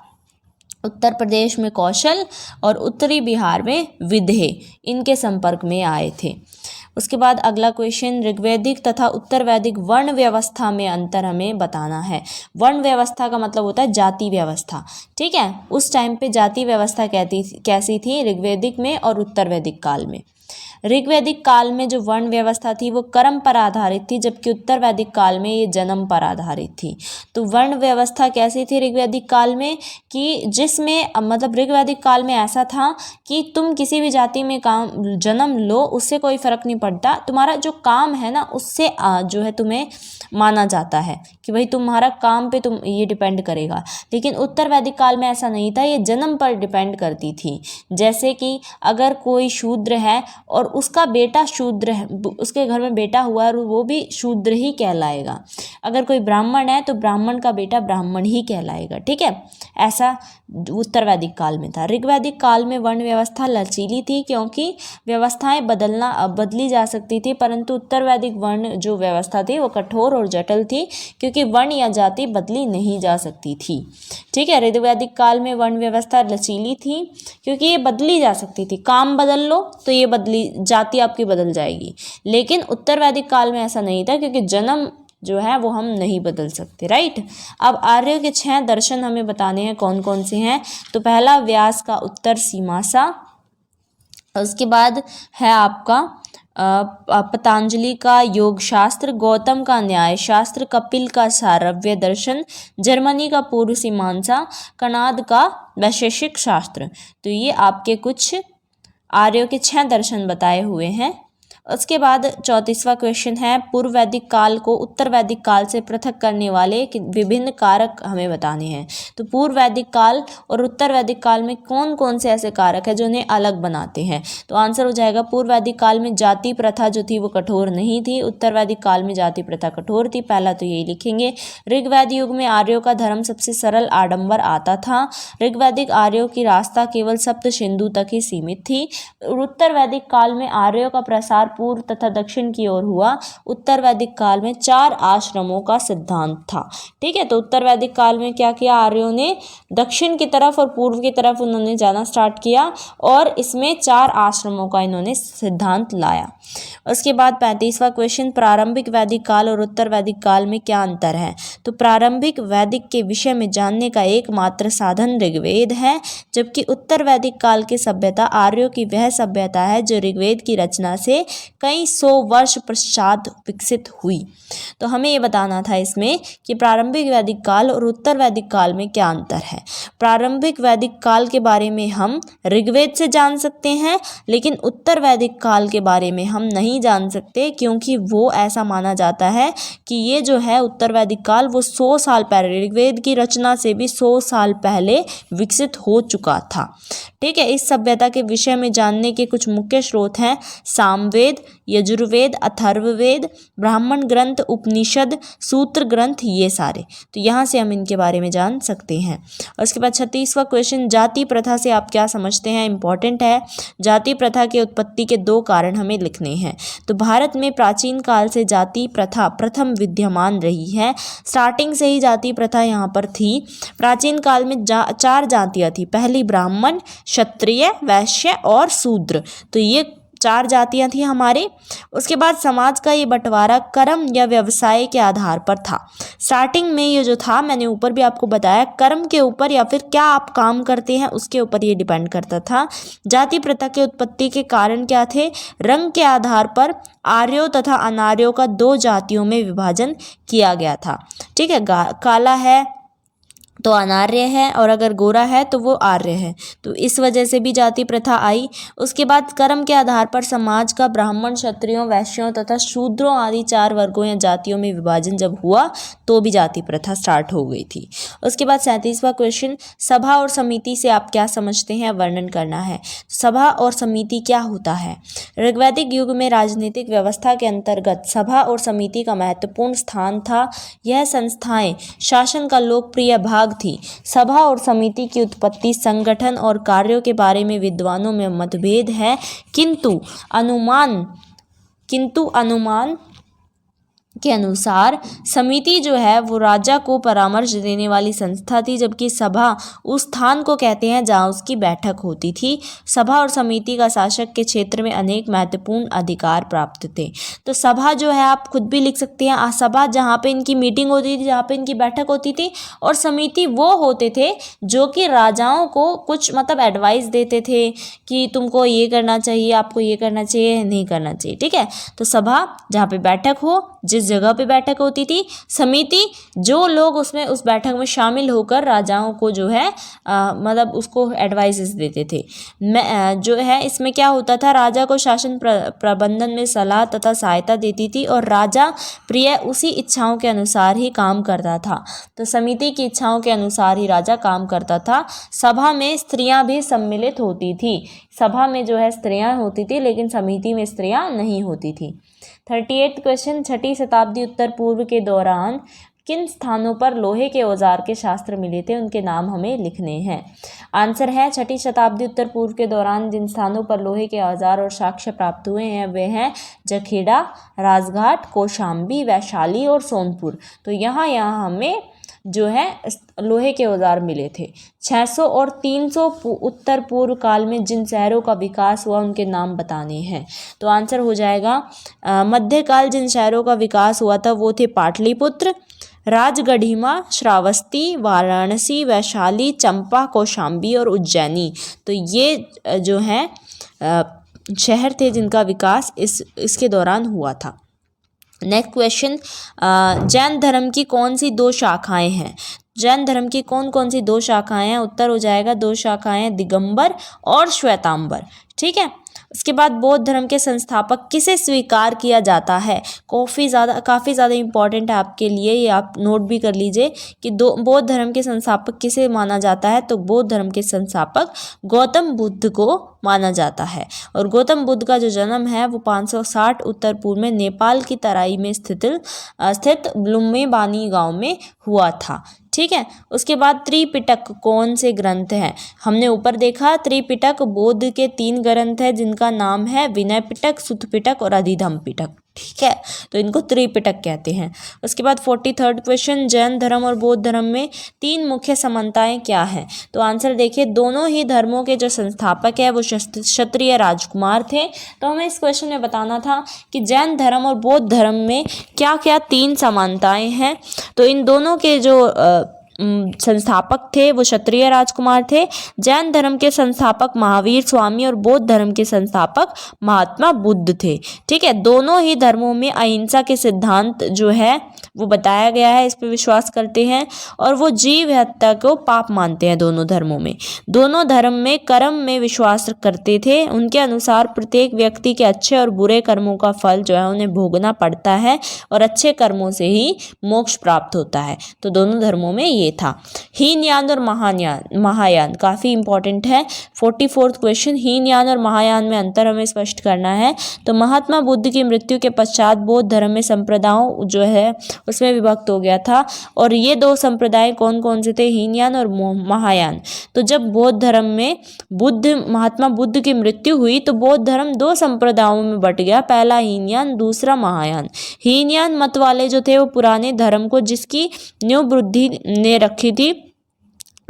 उत्तर प्रदेश में कौशल और उत्तरी बिहार में विदेह, इनके संपर्क में आए थे। उसके बाद अगला क्वेश्चन, ऋग्वैदिक तथा उत्तर वैदिक वर्ण व्यवस्था में अंतर हमें बताना है। वर्ण व्यवस्था का मतलब होता है जाति व्यवस्था। ठीक है, उस टाइम पे जाति व्यवस्था कैसी थी ऋग्वैदिक में और उत्तर वैदिक काल में? ऋग्वैदिक काल में जो वर्ण व्यवस्था थी वो कर्म पर आधारित थी, जबकि उत्तर वैदिक काल में ये जन्म पर आधारित थी। तो वर्ण व्यवस्था कैसी थी ऋग्वैदिक काल में कि जिसमें मतलब ऋग्वैदिक काल में ऐसा था कि तुम किसी भी जाति में काम जन्म लो, उससे कोई फर्क नहीं पड़ता, तुम्हारा जो काम है ना उससे जो है तुम्हें माना जाता है कि भाई तुम्हारा काम पे तुम ये डिपेंड करेगा। लेकिन उत्तर वैदिक काल में ऐसा नहीं था, ये जन्म पर डिपेंड करती थी। जैसे कि अगर कोई शूद्र है और उसका बेटा शूद्र है, उसके घर में बेटा हुआ है, वो भी शूद्र ही कहलाएगा। अगर कोई ब्राह्मण है तो ब्राह्मण का बेटा ब्राह्मण ही कहलाएगा। ठीक है, ऐसा उत्तर वैदिक काल में था। ऋग्वैदिक काल में वर्ण व्यवस्था लचीली थी क्योंकि व्यवस्थाएं बदली जा सकती थी, परंतु उत्तर वैदिक वर्ण जो व्यवस्था थी वो कठोर और जटिल थी क्योंकि वर्ण या जाति बदली नहीं जा सकती थी। ठीक है, ऋग्वैदिक काल में वर्ण व्यवस्था लचीली थी क्योंकि ये बदली जा सकती थी। काम बदल लो तो ये जाति आपकी बदल जाएगी। लेकिन उत्तर वैदिक काल में ऐसा नहीं था क्योंकि जन्म जो है वो हम नहीं बदल सकते। राइट। अब आर्यों के 6 दर्शन हमें बताने हैं, कौन कौन से हैं। तो पहला व्यास का उत्तर सीमासा, उसके बाद है आपका पतंजलि का योग शास्त्र, गौतम का न्याय शास्त्र, कपिल का सारव्य दर्शन, जर्मनी का पूर्व सीमांसा, कनाद का वैशेषिक शास्त्र। तो ये आपके कुछ आर्यों के 6 दर्शन बताए हुए हैं। उसके बाद 34वां क्वेश्चन है, पूर्व वैदिक काल को उत्तर वैदिक काल से पृथक करने वाले विभिन्न कारक हमें बताने हैं। तो पूर्व वैदिक काल और उत्तर वैदिक काल में कौन कौन से ऐसे कारक हैं जो उन्हें अलग बनाते हैं? तो आंसर हो जाएगा, पूर्व वैदिक काल में जाति प्रथा जो थी वो कठोर नहीं थी, उत्तर वैदिक काल में जाति प्रथा कठोर थी। पहला तो यही लिखेंगे। ऋग्वैदिक युग में आर्यों का धर्म सबसे सरल आडंबर आता था। ऋग्वैदिक आर्यों की रास्ता केवल सप्त सिंधु तक ही सीमित थी। उत्तर वैदिक काल में आर्यों का प्रसार पूर्व तथा दक्षिण की ओर हुआ। उत्तर वैदिक काल में 4 आश्रमों का सिद्धांत था। ठीक है, तो उत्तर वैदिक काल में क्या किया आर्यों ने? दक्षिण की तरफ और पूर्व की तरफ उन्होंने जाना स्टार्ट किया और इसमें 4 आश्रमों का इन्होंने सिद्धांत लाया। उसके बाद 35वां क्वेश्चन, प्रारंभिक वैदिक काल और उत्तर वैदिक काल में क्या अंतर है? तो प्रारंभिक वैदिक के विषय में जानने का एकमात्र साधन ऋग्वेद है, जबकि उत्तर वैदिक काल की सभ्यता आर्यों की वह सभ्यता है जो ऋग्वेद की रचना से कई 100 वर्ष पश्चात विकसित हुई। तो हमें ये बताना था इसमें कि प्रारंभिक वैदिक काल और उत्तर वैदिक काल में क्या अंतर है। प्रारंभिक वैदिक काल के बारे में हम ऋग्वेद से जान सकते हैं, लेकिन उत्तर वैदिक काल के बारे में हम नहीं जान सकते क्योंकि वो ऐसा माना जाता है कि ये जो है उत्तर वैदिक काल वो 100 साल पहले, ऋग्वेद की रचना से भी 100 साल पहले विकसित हो चुका था। ठीक है, इस सभ्यता के विषय में जानने के कुछ मुख्य स्रोत हैं सामवेद, यजुर्वेद, अथर्ववेद, ब्राह्मण ग्रंथ, उपनिषद, सूत्र ग्रंथ, ये सारे। तो यहाँ से हम इनके बारे में जान सकते हैं। और उसके बाद 36वां क्वेश्चन, जाति प्रथा से आप क्या समझते हैं? इंपॉर्टेंट है। जाति प्रथा के उत्पत्ति के 2 कारण हमें लिखने हैं। तो भारत में प्राचीन काल से जाति प्रथा प्रथम विद्यमान रही है। स्टार्टिंग से ही जाति प्रथा यहाँ पर थी। प्राचीन काल में 4 जातियाँ थी। पहली ब्राह्मण, क्षत्रिय, वैश्य और शूद्र। तो ये 4 जातियां थी हमारे। उसके बाद समाज का ये बंटवारा कर्म या व्यवसाय के आधार पर था। स्टार्टिंग में ये जो था, मैंने ऊपर भी आपको बताया, कर्म के ऊपर या फिर क्या आप काम करते हैं उसके ऊपर ये डिपेंड करता था। जाति प्रथा के उत्पत्ति के कारण क्या थे? रंग के आधार पर आर्यों तथा अनार्यों का 2 जातियों में विभाजन किया गया था। ठीक है, काला है तो अनार्य है और अगर गोरा है तो वो आर्य है, तो इस वजह से भी जाति प्रथा आई। उसके बाद कर्म के आधार पर समाज का ब्राह्मण, क्षत्रियों, वैश्यों तथा शूद्रों आदि 4 वर्गों या जातियों में विभाजन जब हुआ तो भी जाति प्रथा स्टार्ट हो गई थी। उसके बाद 37वां क्वेश्चन, सभा और समिति से आप क्या समझते हैं, वर्णन करना है। सभा और समिति क्या होता है? ऋग्वैदिक युग में राजनीतिक व्यवस्था के अंतर्गत सभा और समिति का महत्वपूर्ण स्थान था। यह संस्थाएं शासन का लोकप्रिय भाग थी। सभा और समिति की उत्पत्ति, संगठन और कार्यों के बारे में विद्वानों में मतभेद है, किंतु अनुमान के अनुसार समिति जो है वो राजा को परामर्श देने वाली संस्था थी, जबकि सभा उस स्थान को कहते हैं जहाँ उसकी बैठक होती थी। सभा और समिति का शासक के क्षेत्र में अनेक महत्वपूर्ण अधिकार प्राप्त थे। तो सभा जो है आप खुद भी लिख सकते हैं, सभा जहाँ पे इनकी मीटिंग होती थी, जहाँ पे इनकी बैठक होती थी, और समिति वो होते थे जो कि राजाओं को कुछ मतलब एडवाइस देते थे कि तुमको ये करना चाहिए, आपको ये करना चाहिए, नहीं करना चाहिए। ठीक है, तो सभा जहाँ पे बैठक हो, जिस जगह पे बैठक होती थी। समिति जो लोग उसमें उस बैठक में शामिल होकर राजाओं को जो है मतलब उसको एडवाइसेस देते थे। जो है इसमें क्या होता था, राजा को शासन प्रबंधन में सलाह तथा सहायता देती थी और राजा प्रिय उसी इच्छाओं के अनुसार ही काम करता था। तो समिति की इच्छाओं के अनुसार ही राजा काम करता था। सभा में स्त्रियां भी सम्मिलित होती थी। सभा में जो है स्त्रियां होती थी, लेकिन समिति में स्त्रियां नहीं होती थी। 38 क्वेश्चन, 6ठी शताब्दी उत्तर पूर्व के दौरान किन स्थानों पर लोहे के औजार के शास्त्र मिले थे, उनके नाम हमें लिखने हैं। आंसर है 6ठी शताब्दी उत्तर पूर्व के दौरान जिन स्थानों पर लोहे के औजार और साक्ष्य प्राप्त हुए हैं वे हैं जखेड़ा, राजघाट, कौशाम्बी, वैशाली और सोनपुर। तो यहाँ हमें जो है लोहे के औजार मिले थे। 600 और 300 उत्तर पूर्व काल में जिन शहरों का विकास हुआ उनके नाम बताने हैं। तो आंसर हो जाएगा मध्यकाल जिन शहरों का विकास हुआ था वो थे पाटलिपुत्र, राजगढ़ीमा, श्रावस्ती, वाराणसी, वैशाली, चंपा, कौशाम्बी और उज्जैनी। तो ये जो हैं शहर थे जिनका विकास इसके दौरान हुआ था। नेक्स्ट क्वेश्चन, जैन धर्म की कौन सी 2 शाखाएं हैं? जैन धर्म की कौन कौन सी 2 शाखाएं हैं? उत्तर हो जाएगा 2 शाखाएं, दिगंबर और श्वेतांबर। ठीक है, उसके बाद बौद्ध धर्म के संस्थापक किसे स्वीकार किया जाता है? काफ़ी ज़्यादा इंपॉर्टेंट है आपके लिए, ये आप नोट भी कर लीजिए कि बौद्ध धर्म के संस्थापक किसे माना जाता है। तो बौद्ध धर्म के संस्थापक गौतम बुद्ध को माना जाता है। और गौतम बुद्ध का जो जन्म है वो 560 उत्तर पूर्व में नेपाल की तराई में स्थित लुम्बिनी गांव में हुआ था। ठीक है, उसके बाद त्रिपिटक कौन से ग्रंथ हैं? हमने ऊपर देखा त्रिपिटक बौद्ध के 3 ग्रंथ हैं जिनका नाम है विनय पिटक, सुत्त पिटक और अधिधम्म पिटक। ठीक है, तो इनको त्रिपिटक कहते हैं। उसके बाद 43rd क्वेश्चन, जैन धर्म और बौद्ध धर्म में 3 मुख्य समानताएं क्या हैं? तो आंसर देखिए, दोनों ही धर्मों के जो संस्थापक है वो क्षत्रिय राजकुमार थे। तो हमें इस क्वेश्चन में बताना था कि जैन धर्म और बौद्ध धर्म में क्या क्या 3 समानताएं हैं। तो इन दोनों के जो संस्थापक थे वो क्षत्रिय राजकुमार थे। जैन धर्म के संस्थापक महावीर स्वामी और बौद्ध धर्म के संस्थापक महात्मा बुद्ध थे। ठीक है, दोनों ही धर्मों में अहिंसा के सिद्धांत जो है वो बताया गया है, इस पर विश्वास करते हैं और वो जीव हत्या को पाप मानते हैं। दोनों धर्मों में, दोनों धर्म में कर्म में विश्वास करते थे। उनके अनुसार प्रत्येक व्यक्ति के अच्छे और बुरे कर्मों का फल जो है उन्हें भोगना पड़ता है और अच्छे कर्मों से ही मोक्ष प्राप्त होता है। तो दोनों धर्मों में ये था। हीनयान और महायान काफ़ी इंपॉर्टेंट है। 44th क्वेश्चन, हीनयान और महायान में अंतर हमें स्पष्ट करना है। तो महात्मा बुद्ध की मृत्यु के पश्चात बौद्ध धर्म में संप्रदायों जो है उसमें विभक्त हो गया था। और ये 2 संप्रदाय कौन कौन से थे? हीनयान और महायान। तो जब बौद्ध धर्म में महात्मा बुद्ध की मृत्यु हुई तो बौद्ध धर्म 2 संप्रदायों में बट गया, पहला हीनयान, दूसरा महायान। हीनयान मत वाले जो थे वो पुराने धर्म को जिसकी नींव बुद्ध ने रखी थी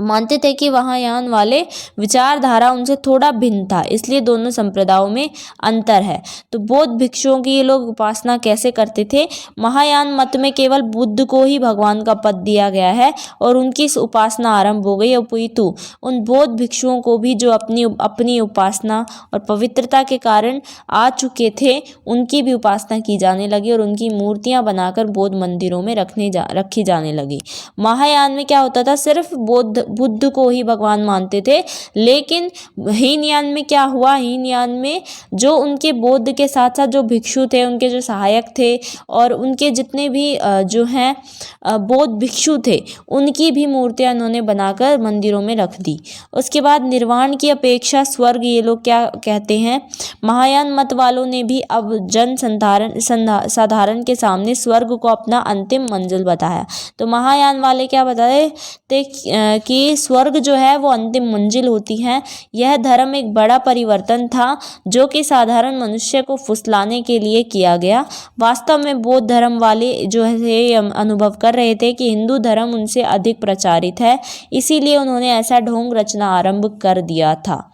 मानते थे कि महायान वाले विचारधारा उनसे थोड़ा भिन्न था, इसलिए दोनों संप्रदायों में अंतर है। तो बौद्ध भिक्षुओं की ये लोग उपासना कैसे करते थे? महायान मत में केवल बुद्ध को ही भगवान का पद दिया गया है और उनकी उपासना आरंभ हो गई। अपितु उन बौद्ध भिक्षुओं को भी जो अपनी उपासना और पवित्रता के कारण आ चुके थे, उनकी भी उपासना की जाने लगी और उनकी मूर्तियां बनाकर बौद्ध मंदिरों में रखी जाने लगी। महायान में क्या होता था? सिर्फ बुद्ध को ही भगवान मानते थे, लेकिन हीनयान में क्या हुआ? हीनयान में जो उनके बौद्ध के साथ साथ जो भिक्षु थे, उनके जो सहायक थे और उनके जितने भी जो हैं बौद्ध भिक्षु थे, उनकी भी मूर्तियां उन्होंने बनाकर मंदिरों में रख दी। उसके बाद निर्वाण की अपेक्षा स्वर्ग, ये लोग क्या कहते हैं? महायान मत वालों ने भी अब साधारण के सामने स्वर्ग को अपना अंतिम मंजिल बताया। तो महायान वाले क्या बताए थे कि स्वर्ग जो है वो अंतिम मंजिल होती है। यह धर्म एक बड़ा परिवर्तन था जो कि साधारण मनुष्य को फुसलाने के लिए किया गया। वास्तव में बौद्ध धर्म वाले जो है अनुभव कर रहे थे कि हिंदू धर्म उनसे अधिक प्रचारित है, इसीलिए उन्होंने ऐसा ढोंग रचना आरंभ कर दिया था।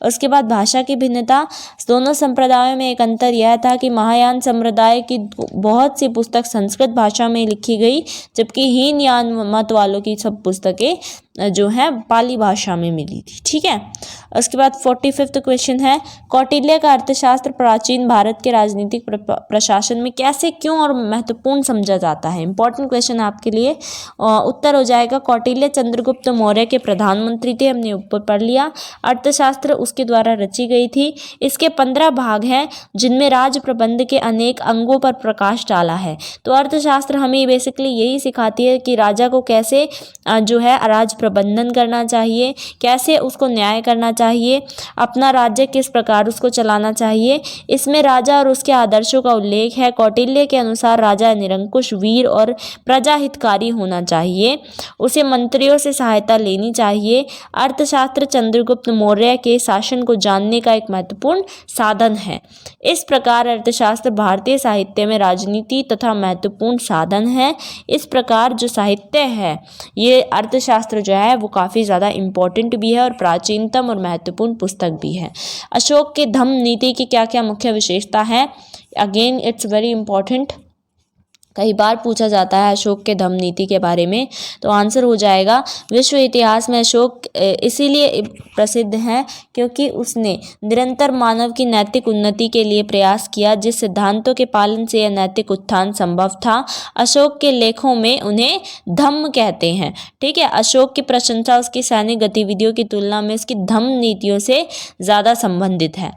उसके बाद भाषा की भिन्नता। दोनों संप्रदायों में एक अंतर यह था कि महायान संप्रदाय की बहुत सी पुस्तक संस्कृत भाषा में लिखी गई, जबकि हीनयान मत वालों की सब पुस्तकें जो है पाली भाषा में मिली थी। ठीक है। उसके बाद 45वां क्वेश्चन है, कौटिल्य का अर्थशास्त्र प्राचीन भारत के राजनीतिक प्रशासन में कैसे, क्यों और महत्वपूर्ण समझा जाता है? इंपॉर्टेंट क्वेश्चन आपके लिए। उत्तर हो जाएगा कौटिल्य चंद्रगुप्त मौर्य के प्रधानमंत्री थे, हमने ऊपर पढ़ लिया। अर्थशास्त्र उसके द्वारा रची गई थी। इसके 15 भाग हैं जिनमें राज प्रबंध के अनेक अंगों पर प्रकाश डाला है। तो अर्थशास्त्र हमें बेसिकली यही सिखाती है कि राजा को कैसे जो है राज प्रबंधन करना चाहिए, कैसे उसको न्याय करना चाहिए, अपना राज्य किस प्रकार उसको चलाना चाहिए। इसमें राजा और उसके आदर्शों का उल्लेख है। कौटिल्य के अनुसार राजा निरंकुश, वीर और प्रजाहितकारी होना चाहिए। उसे मंत्रियों से सहायता लेनी चाहिए। अर्थशास्त्र चंद्रगुप्त मौर्य के शासन को जानने का एक महत्वपूर्ण साधन है। इस प्रकार अर्थशास्त्र भारतीय साहित्य में राजनीति तथा महत्वपूर्ण साधन है। इस प्रकार जो साहित्य है, ये अर्थशास्त्र जो है वो काफ़ी ज़्यादा इम्पोर्टेंट भी है और प्राचीनतम और महत्वपूर्ण पुस्तक भी है। अशोक के धम्म नीति की क्या क्या मुख्य विशेषता है? अगेन इट्स वेरी इंपॉर्टेंट, कई बार पूछा जाता है अशोक के धम्म नीति के बारे में। तो आंसर हो जाएगा, विश्व इतिहास में अशोक इसीलिए प्रसिद्ध है क्योंकि उसने निरंतर मानव की नैतिक उन्नति के लिए प्रयास किया, जिस सिद्धांतों के पालन से यह नैतिक उत्थान संभव था। अशोक के लेखों में उन्हें धम्म कहते हैं। ठीक है। अशोक की प्रशंसा उसकी सैनिक गतिविधियों की तुलना में उसकी धम्म नीतियों से ज़्यादा संबंधित है।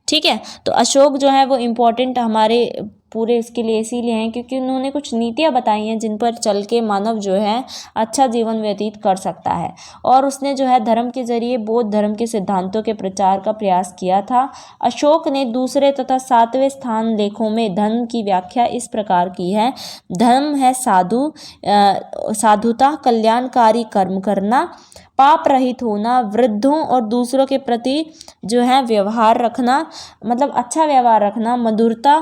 ठीक है। तो अशोक जो है वो इम्पोर्टेंट हमारे पूरे इसके लिए इसीलिए हैं क्योंकि उन्होंने कुछ नीतियाँ बताई हैं जिन पर चल के मानव जो है अच्छा जीवन व्यतीत कर सकता है। और उसने जो है धर्म के जरिए बौद्ध धर्म के सिद्धांतों के प्रचार का प्रयास किया था। अशोक ने दूसरे तथा 7वें स्थान लेखों में धर्म की व्याख्या इस प्रकार की है, धर्म है साधुता, कल्याणकारी कर्म करना, पाप रहित होना, वृद्धों और दूसरों के प्रति जो है व्यवहार रखना, मतलब अच्छा व्यवहार रखना, मधुरता,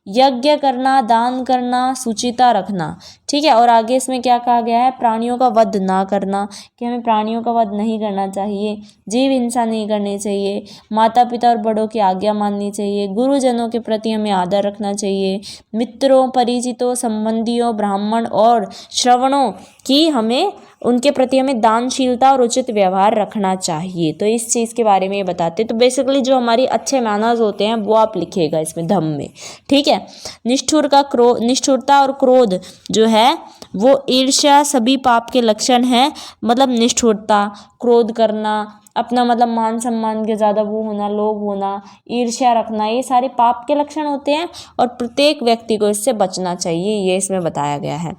यज्ञ करना, दान करना, सुचिता रखना। ठीक है। और आगे इसमें क्या कहा गया है? प्राणियों का वध ना करना, कि हमें प्राणियों का वध नहीं करना चाहिए, जीव हिंसा नहीं करनी चाहिए, माता पिता और बड़ों की आज्ञा माननी चाहिए, गुरुजनों के प्रति हमें आदर रखना चाहिए, मित्रों, परिचितों, संबंधियों, ब्राह्मण और श्रवणों की हमें उनके प्रति हमें दानशीलता और उचित व्यवहार रखना चाहिए। तो इस चीज़ के बारे में ये बताते हैं। तो बेसिकली जो हमारी अच्छे मैनर्स होते हैं वो आप लिखिएगा इसमें धम्म में। ठीक है। निष्ठुरता और क्रोध जो है वो ईर्ष्या सभी पाप के लक्षण हैं। मतलब निष्ठुरता, क्रोध करना, अपना मतलब मान सम्मान के ज़्यादा वो होना, लोभ होना, ईर्ष्या रखना, ये सारे पाप के लक्षण होते हैं और प्रत्येक व्यक्ति को इससे बचना चाहिए, ये इसमें बताया गया है।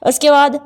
उसके बाद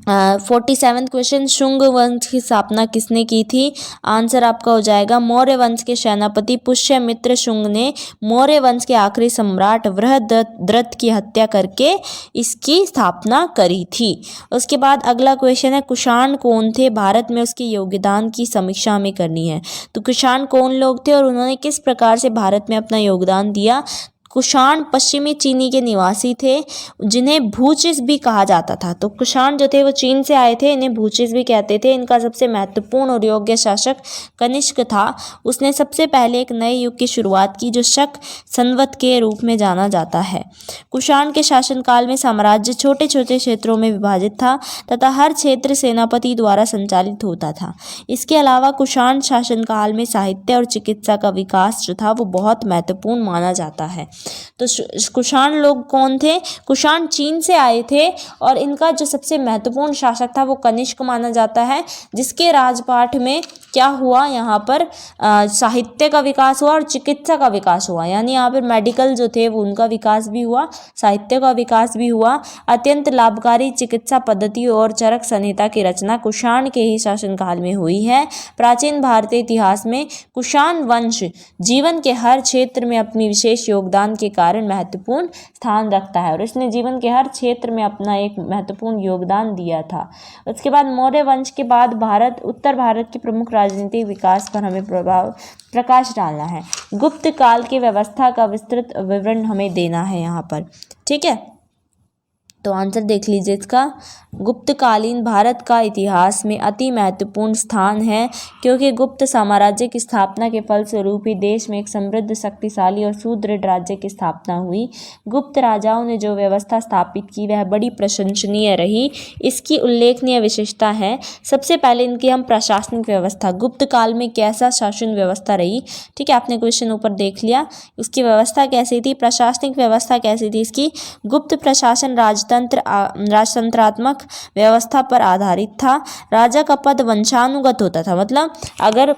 47वां क्वेश्चन, शुंग वंश की स्थापना किसने की थी? आंसर आपका हो जाएगा मौर्य वंश के सेनापति पुष्यमित्र शुंग ने मौर्य वंश के आखिरी सम्राट बृहद्रथ की हत्या करके इसकी स्थापना करी थी। उसके बाद अगला क्वेश्चन है, कुषाण कौन थे? भारत में उसके योगदान की समीक्षा हमें करनी है। तो कुषाण कौन लोग थे और उन्होंने किस प्रकार से भारत में अपना योगदान दिया? कुषाण पश्चिमी चीनी के निवासी थे जिन्हें भूचिस भी कहा जाता था। तो कुषाण जो थे वो चीन से आए थे, इन्हें भूचिस भी कहते थे। इनका सबसे महत्वपूर्ण और योग्य शासक कनिष्क था। उसने सबसे पहले एक नए युग की शुरुआत की जो शक संवत के रूप में जाना जाता है। कुषाण के शासनकाल में साम्राज्य छोटे छोटे क्षेत्रों में विभाजित था तथा हर क्षेत्र सेनापति द्वारा संचालित होता था। इसके अलावा कुषाण शासनकाल में साहित्य और चिकित्सा का विकास जो था वो बहुत महत्वपूर्ण माना जाता है। तो कुषाण लोग कौन थे? कुषाण चीन से आए थे और इनका जो सबसे महत्वपूर्ण शासक था वो कनिष्क माना जाता है, जिसके राजपाट में क्या हुआ, यहाँ पर साहित्य का विकास हुआ और चिकित्सा का विकास हुआ। यानी यहाँ पर मेडिकल जो थे वो उनका विकास भी हुआ, साहित्य का विकास भी हुआ। अत्यंत लाभकारी चिकित्सा पद्धति और चरक संहिता की रचना कुषाण के ही शासनकाल में हुई है। प्राचीन भारतीय इतिहास में कुषाण वंश जीवन के हर क्षेत्र में अपनी विशेष योगदान के कारण महत्वपूर्ण स्थान रखता है और इसने जीवन के हर क्षेत्र में अपना एक महत्वपूर्ण योगदान दिया था। उसके बाद मौर्य वंश के बाद उत्तर भारत के प्रमुख राजनीतिक विकास पर हमें प्रकाश डालना है। गुप्त काल की व्यवस्था का विस्तृत विवरण हमें देना है यहाँ पर, ठीक है। तो आंसर देख लीजिए इसका। गुप्तकालीन भारत का इतिहास में अति महत्वपूर्ण स्थान है क्योंकि गुप्त साम्राज्य की स्थापना के फलस्वरूप ही देश में एक समृद्ध, शक्तिशाली और सुदृढ़ राज्य की स्थापना हुई। गुप्त राजाओं ने जो व्यवस्था स्थापित की वह बड़ी प्रशंसनीय रही। इसकी उल्लेखनीय विशेषता है, सबसे पहले इनकी हम प्रशासनिक व्यवस्था, गुप्त काल में कैसा शासन व्यवस्था रही, ठीक है, आपने क्वेश्चन ऊपर देख लिया। उसकी व्यवस्था कैसी थी, प्रशासनिक व्यवस्था कैसी थी इसकी? गुप्त प्रशासन राजतंत्रात्मक व्यवस्था पर आधारित था। राजा का पद वंशानुगत होता था, मतलब अगर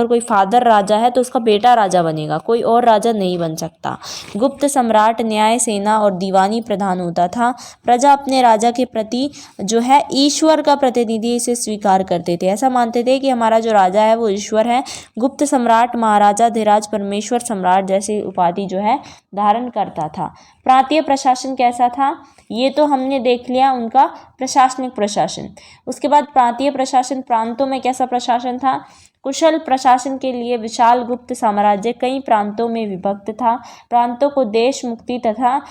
कोई फादर राजा है तो उसका बेटा राजा बनेगा, कोई और राजा नहीं बन सकता। गुप्त सम्राट न्याय सेना और दीवानी प्रधान होता था। प्रजा अपने राजा के प्रति जो है ईश्वर का प्रतिनिधि इसे स्वीकार करते थे, ऐसा मानते थे कि हमारा जो राजा है वो ईश्वर है। गुप्त सम्राट महाराजा धीराज परमेश्वर सम्राट जैसी उपाधि जो है धारण करता था। प्रांतीय प्रशासन कैसा था, ये तो हमने देख लिया, उनका प्रशासनिक प्रशासन। उसके बाद प्रांतीय प्रशासन, प्रांतों में कैसा प्रशासन था? कुशल प्रशासन के लिए विशाल गुप्त साम्राज्य कई प्रांतों में विभक्त था। प्रांतों को देश मुक्ति तथा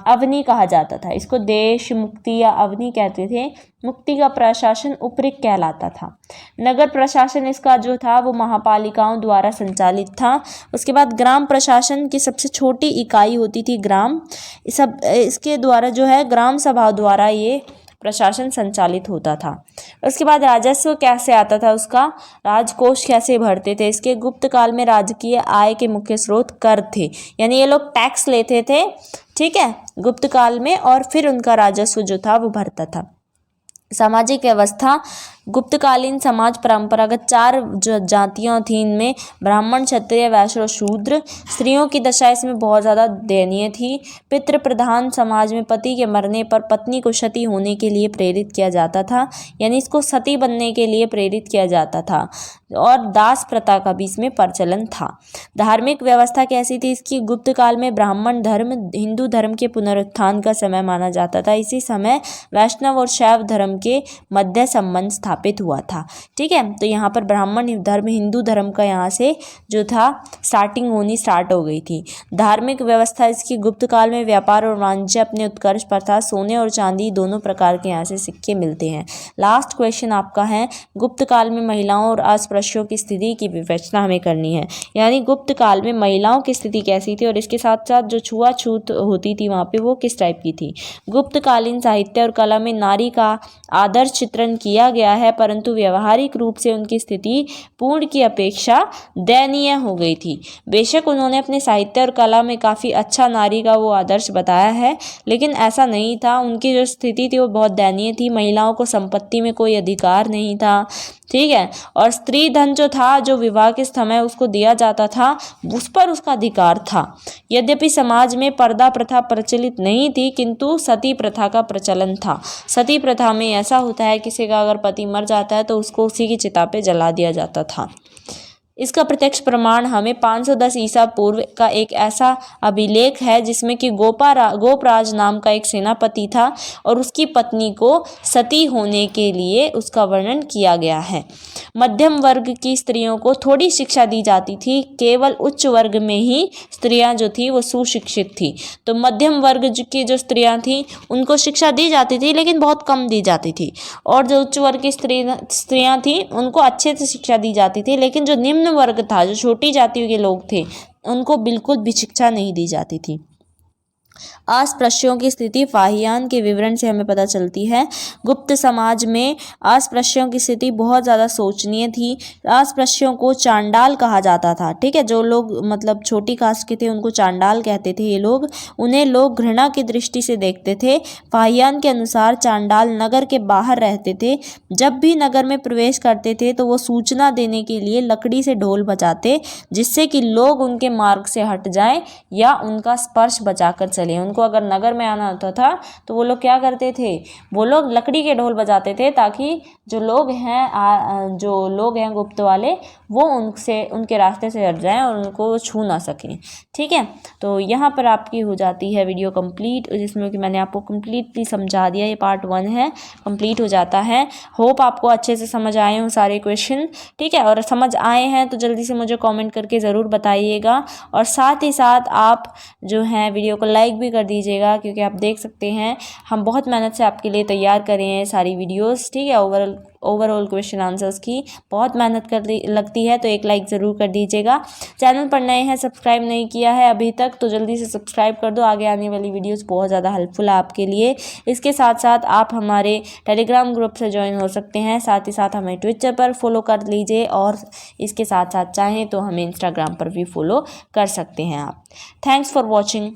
अवनी कहा जाता था। इसको देश मुक्ति या अवनी कहते थे। मुक्ति का प्रशासन उपरिक कहलाता था। नगर प्रशासन इसका जो था वो महापालिकाओं द्वारा संचालित था। उसके बाद ग्राम प्रशासन की सबसे छोटी इकाई होती थी ग्राम, इसके द्वारा जो है ग्राम सभा द्वारा ये प्रशासन संचालित होता था। उसके बाद राजस्व कैसे आता था, उसका राजकोष कैसे भरते थे? इसके गुप्त काल में राजकीय आय के मुख्य स्रोत कर थे, यानी ये लोग टैक्स लेते थे, ठीक है, गुप्त काल में, और फिर उनका राजस्व जो था वो भरता था। सामाजिक व्यवस्था, गुप्तकालीन समाज परंपरागत 4 जातियां थी। इनमें ब्राह्मण, क्षत्रिय, वैश्य और शूद्र। स्त्रियों की दशा इसमें बहुत ज़्यादा दयनीय थी। पितृ प्रधान समाज में पति के मरने पर पत्नी को सती होने के लिए प्रेरित किया जाता था, यानी इसको सती बनने के लिए प्रेरित किया जाता था, और दास प्रथा का भी इसमें प्रचलन था। धार्मिक व्यवस्था कैसी थी इसकी? गुप्त काल में ब्राह्मण धर्म हिंदू धर्म के पुनरुत्थान का समय माना जाता था। इसी समय वैष्णव और शैव धर्म के मध्य संबंध स्थापित हुआ था, ठीक है। तो यहाँ पर ब्राह्मण धर्म हिंदू धर्म का यहाँ से जो था स्टार्ट हो गई थी। धार्मिक व्यवस्था इसकी गुप्त काल में व्यापार और वाणिज्य अपने उत्कर्ष पर था। सोने और चांदी दोनों प्रकार के यहाँ से सिक्के मिलते हैं। लास्ट क्वेश्चन आपका है, गुप्त काल में महिलाओं और अस्पृश्यों की स्थिति की विवेचना हमें करनी है, यानी गुप्त काल में महिलाओं की स्थिति कैसी थी और इसके साथ साथ जो छुआछूत होती थी वहाँ पे वो किस टाइप की थी। गुप्तकालीन साहित्य और कला में नारी का आदर्श चित्रण किया गया है, परंतु व्यवहारिक रूप से उनकी स्थिति पूर्ण की अपेक्षा दयनीय हो गई थी। बेशक उन्होंने अपने साहित्य और कला में काफ़ी अच्छा नारी का वो आदर्श बताया है, लेकिन ऐसा नहीं था, उनकी जो स्थिति थी वो बहुत दयनीय थी। महिलाओं को संपत्ति में कोई अधिकार नहीं था, ठीक है, और स्त्री धन जो था, जो विवाह के समय उसको दिया जाता था, उस पर उसका अधिकार था। यद्यपि समाज में पर्दा प्रथा प्रचलित नहीं थी, किंतु सती प्रथा का प्रचलन था। सती प्रथा में ऐसा होता है, किसी का अगर पति मर जाता है तो उसको उसी की चिता पे जला दिया जाता था। इसका प्रत्यक्ष प्रमाण हमें 510 ईसा पूर्व का एक ऐसा अभिलेख है जिसमें कि गोपराज नाम का एक सेनापति था और उसकी पत्नी को सती होने के लिए उसका वर्णन किया गया है। मध्यम वर्ग की स्त्रियों को थोड़ी शिक्षा दी जाती थी, केवल उच्च वर्ग में ही स्त्रियां जो थी वो सुशिक्षित थी। तो मध्यम वर्ग की जो स्त्रियां थी उनको शिक्षा दी जाती थी लेकिन बहुत कम दी जाती थी, और जो उच्च वर्ग की स्त्रियां थी उनको अच्छे से शिक्षा दी जाती थी, लेकिन जो निम्न वर्ग था, जो छोटी जातियों के लोग थे, उनको बिल्कुल भी शिक्षा नहीं दी जाती थी। अस्पृश्यों की स्थिति फाहियान के विवरण से हमें पता चलती है। गुप्त समाज में अस्पृश्यों की स्थिति बहुत ज़्यादा शोचनीय थी। अस्पृश्यों को चांडाल कहा जाता था, ठीक है। जो लोग मतलब छोटी कास्ट के थे उनको चांडाल कहते थे ये लोग। उन्हें लोग घृणा की दृष्टि से देखते थे। फाहियान के अनुसार चांडाल नगर के बाहर रहते थे। जब भी नगर में प्रवेश करते थे तो वो सूचना देने के लिए लकड़ी से ढोल बजाते, जिससे कि लोग उनके मार्ग से हट जाएं या उनका स्पर्श बचाकर चले। उनको अगर नगर में आना होता था तो वो लोग क्या करते थे, वो लोग लकड़ी के ढोल बजाते थे ताकि जो लोग हैं गुप्त वाले, वो उनके रास्ते से हट जाएं और उनको छू ना सकें, ठीक है। तो यहाँ पर आपकी हो जाती है वीडियो कंप्लीट, जिसमें कि मैंने आपको कंप्लीटली समझा दिया। ये पार्ट 1 है, कंप्लीट हो जाता है। होप आपको अच्छे से समझ आए हो सारे क्वेश्चन, ठीक है। और समझ आए हैं तो जल्दी से मुझे कमेंट करके ज़रूर बताइएगा, और साथ ही साथ आप जो है वीडियो को लाइक भी कर दीजिएगा, क्योंकि आप देख सकते हैं हम बहुत मेहनत से आपके लिए तैयार कर रहे हैं सारी वीडियोस, ठीक है। ओवरऑल क्वेश्चन आंसर्स की बहुत मेहनत लगती है, तो एक लाइक ज़रूर कर दीजिएगा। चैनल पर नए हैं, सब्सक्राइब नहीं किया है अभी तक तो जल्दी से सब्सक्राइब कर दो। आगे आने वाली वीडियोस बहुत ज़्यादा हेल्पफुल है आपके लिए। इसके साथ साथ आप हमारे टेलीग्राम ग्रुप से ज्वाइन हो सकते हैं, साथ ही साथ हमें ट्विटर पर फॉलो कर लीजिए, और इसके साथ साथ चाहें तो हमें इंस्टाग्राम पर भी फॉलो कर सकते हैं आप। Thanks for watching.